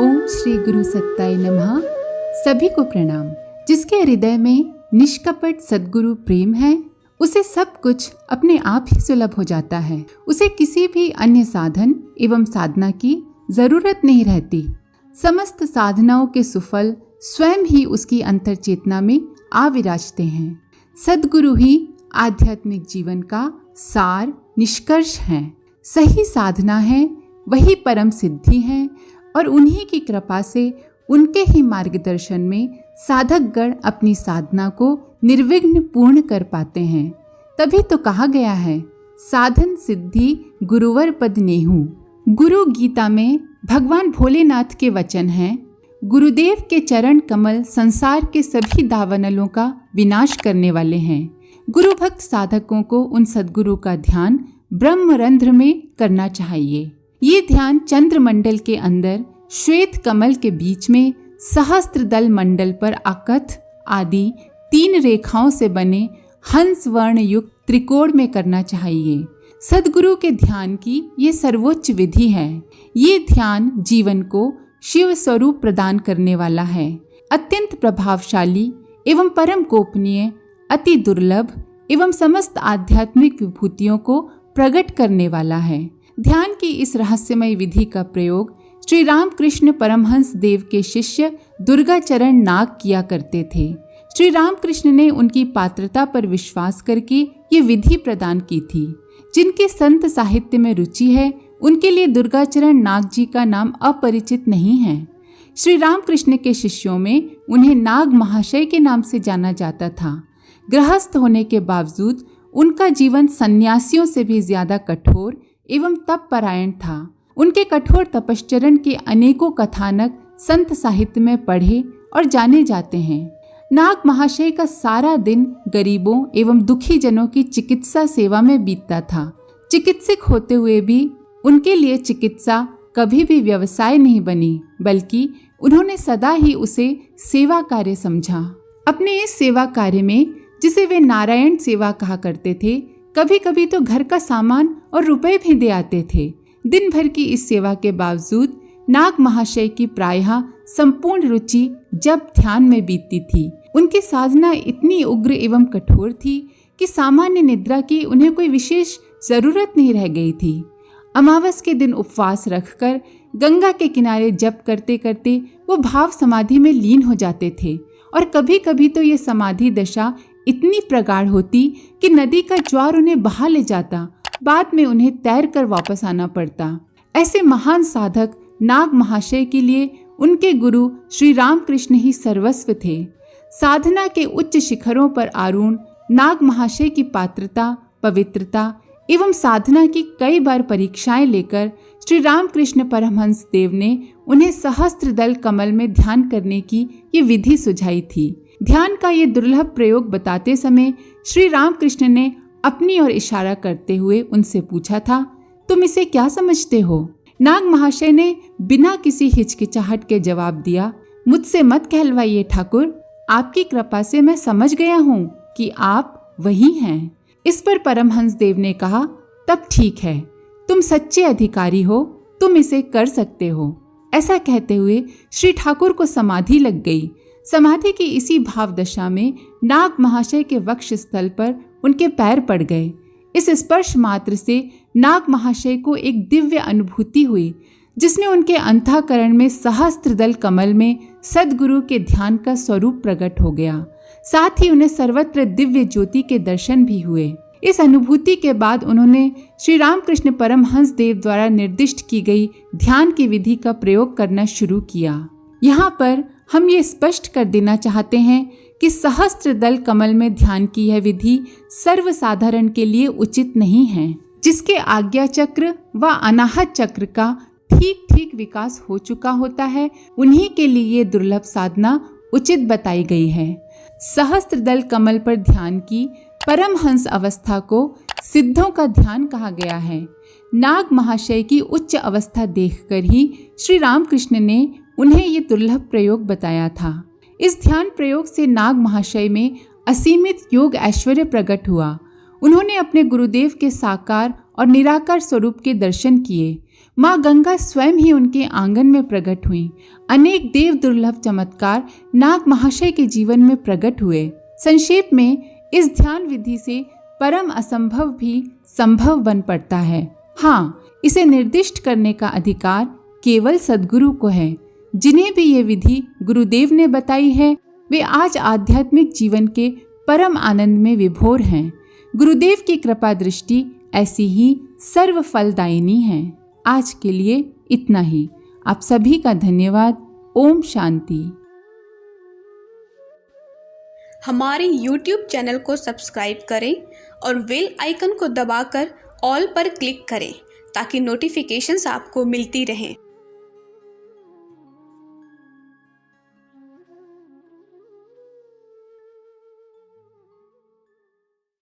ओम श्री गुरु सत्ताय नमः। सभी को प्रणाम। जिसके हृदय में निष्कपट सद्गुरु प्रेम है, उसे सब कुछ अपने आप ही सुलभ हो जाता है। उसे किसी भी अन्य साधन एवं साधना की जरूरत नहीं रहती। समस्त साधनाओं के सुफल स्वयं ही उसकी अंतर चेतना में आ विराजते हैं। सद्गुरु ही आध्यात्मिक जीवन का सार निष्कर्ष है। सही साधना है, वही परम सिद्धि है और उन्हीं की कृपा से, उनके ही मार्गदर्शन में साधक गण अपनी साधना को निर्विघ्न पूर्ण कर पाते हैं। तभी तो कहा गया है, साधन सिद्धि गुरुवर पद नेहु। गुरु गीता में भगवान भोलेनाथ के वचन हैं, गुरुदेव के चरण कमल संसार के सभी दावानलों का विनाश करने वाले हैं। गुरु भक्त साधकों को उन सद्गुरु का ध्यान ब्रह्मरंध्र में करना चाहिए। ये ध्यान चंद्रमंडल के अंदर श्वेत कमल के बीच में सहस्त्र दल मंडल पर आकथ आदि 3 रेखाओं से बने हंस वर्ण युक्त त्रिकोण में करना चाहिए। सद्गुरु के ध्यान की ये सर्वोच्च विधि है। ये ध्यान जीवन को शिव स्वरूप प्रदान करने वाला है। अत्यंत प्रभावशाली एवं परम गोपनीय, अति दुर्लभ एवं समस्त आध्यात्मिक विभूतियों को प्रकट करने वाला है। ध्यान की इस रहस्यमय विधि का प्रयोग श्री रामकृष्ण परमहंस देव के शिष्य दुर्गाचरण नाग किया करते थे। श्री रामकृष्ण ने उनकी पात्रता पर विश्वास करके ये विधि प्रदान की थी। जिनके संत साहित्य में रुचि है, उनके लिए दुर्गाचरण नाग जी का नाम अपरिचित नहीं है। श्री रामकृष्ण के शिष्यों में उन्हें नाग महाशय के नाम से जाना जाता था। गृहस्थ होने के बावजूद उनका जीवन सन्यासियों से भी ज्यादा कठोर एवं तपपरायण था। उनके कठोर तपश्चरण के अनेकों कथानक संत साहित्य में पढ़े और जाने जाते हैं। नाग महाशय का सारा दिन गरीबों एवं दुखी जनों की चिकित्सा सेवा में बीतता था। चिकित्सक होते हुए भी उनके लिए चिकित्सा कभी भी व्यवसाय नहीं बनी, बल्कि उन्होंने सदा ही उसे सेवा कार्य समझा। अपने इस सेवा कार्य में, जिसे वे नारायण सेवा कहा करते थे, कभी कभी तो घर का सामान और रुपए भी दे आते थे। दिन भर की इस सेवा के बावजूद नाग महाशय की प्रायः संपूर्ण रुचि जब ध्यान में बीतती थी। उनकी साधना इतनी उग्र एवं कठोर थी कि सामान्य निद्रा की उन्हें कोई विशेष जरूरत नहीं रह गई थी। अमावस के दिन उपवास रखकर गंगा के किनारे जप करते करते वो भाव समाधि में लीन हो जाते थे और कभी कभी तो ये समाधि दशा इतनी प्रगाढ़ होती कि नदी का ज्वार उन्हें बहा ले जाता। बाद में उन्हें तैर कर वापस आना पड़ता। ऐसे महान साधक नाग महाशय के लिए उनके गुरु श्री रामकृष्ण ही सर्वस्व थे। साधना के उच्च शिखरों पर आरूढ़ नाग महाशय की पात्रता, पवित्रता एवं साधना की कई बार परीक्षाएं लेकर श्री रामकृष्ण परमहंस देव ने उन्हें सहस्त्र दल कमल में ध्यान करने की ये विधि सुझाई थी। ध्यान का ये दुर्लभ प्रयोग बताते समय श्री रामकृष्ण ने अपनी ओर इशारा करते हुए उनसे पूछा था, तुम इसे क्या समझते हो? नाग महाशय ने बिना किसी हिचकिचाहट के जवाब दिया, मुझसे मत कहलवाइए ठाकुर, आपकी कृपा से मैं समझ गया हूँ कि आप वही हैं। इस पर परमहंस देव ने कहा, तब ठीक है, तुम सच्चे अधिकारी हो, तुम इसे कर सकते हो। ऐसा कहते हुए श्री ठाकुर को समाधि लग गई। समाधि की इसी भाव दशा में नाग महाशय के वक्ष स्थल पर उनके पैर पड़ गए। इस स्पर्श मात्र से नाग महाशय को एक दिव्य अनुभूति हुई, जिसमें उनके अंतःकरण में सहस्त्र दल कमल में सद्गुरु के ध्यान का स्वरूप प्रकट हो गया। साथ ही उन्हें सर्वत्र दिव्य ज्योति के दर्शन भी हुए। इस अनुभूति के बाद उन्होंने श्री रामकृष्ण परमहंस देव द्वारा निर्दिष्ट की गई ध्यान की विधि का प्रयोग करना शुरू किया। यहाँ पर हम ये स्पष्ट कर देना चाहते हैं कि सहस्त्र दल कमल में ध्यान की यह विधि सर्वसाधारण के लिए उचित नहीं है। जिसके आज्ञा चक्र व अनाहत चक्र का ठीक ठीक विकास हो चुका होता है, उन्हीं के लिए ये दुर्लभ साधना उचित बताई गई है। सहस्त्र दल कमल पर ध्यान की परमहंस अवस्था को सिद्धों का ध्यान कहा गया है। नाग महाशय की उच्च अवस्था देखकर ही श्री रामकृष्ण ने उन्हें ये दुर्लभ प्रयोग बताया था। इस ध्यान प्रयोग से नाग महाशय में असीमित योग ऐश्वर्य प्रकट हुआ। उन्होंने अपने गुरुदेव के साकार और निराकार स्वरूप के दर्शन किए। माँ गंगा स्वयं ही उनके आंगन में प्रकट हुई। अनेक देव दुर्लभ चमत्कार नाग महाशय के जीवन में प्रकट हुए। संक्षेप में इस ध्यान विधि से परम असंभव भी संभव बन पड़ता है। हाँ, इसे निर्दिष्ट करने का अधिकार केवल सद्गुरु को है। जिन्हें भी ये विधि गुरुदेव ने बताई है वे आज आध्यात्मिक जीवन के परम आनंद में विभोर हैं। गुरुदेव की कृपा दृष्टि ऐसी ही सर्व फलदायिनी है। आज के लिए इतना ही। आप सभी का धन्यवाद। ओम शांति। हमारे YouTube चैनल को सब्सक्राइब करें और बेल आइकन को दबाकर ऑल पर क्लिक करें ताकि नोटिफिकेशंस आपको मिलती रहें।